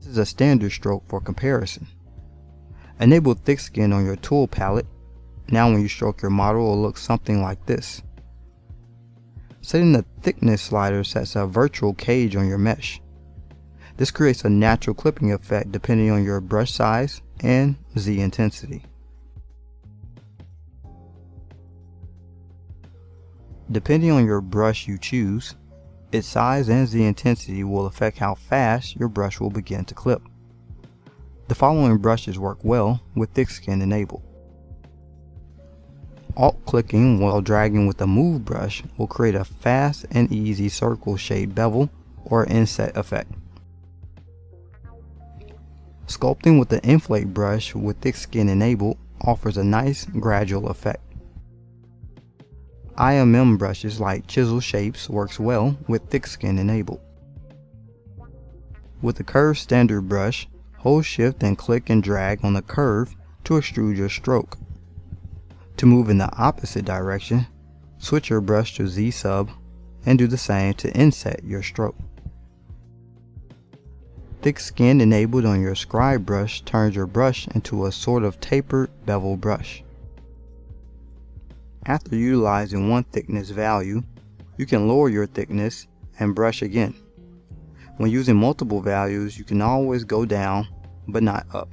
This is a standard stroke for comparison. Enable ThickSkin on your tool palette. Now when you stroke your model, it will look something like this. Setting the thickness slider sets a virtual cage on your mesh. This creates a natural clipping effect depending on your brush size and Z intensity. Depending on your brush you choose, its size and Z intensity will affect how fast your brush will begin to clip. The following brushes work well with ThickSkin enabled. Alt-clicking while dragging with the Move brush will create a fast and easy circle shaped bevel or inset effect. Sculpting with the Inflate brush with ThickSkin enabled offers a nice gradual effect. IMM brushes like Chisel Shapes works well with ThickSkin enabled. With the CurveStandard brush, hold shift and click and drag on the curve to extrude your stroke. To move in the opposite direction, switch your brush to Z sub and do the same to inset your stroke. ThickSkin enabled on your Scribe brush turns your brush into a sort of tapered bevel brush. After utilizing one thickness value, you can lower your thickness and brush again. When using multiple values, you can always go down but not up.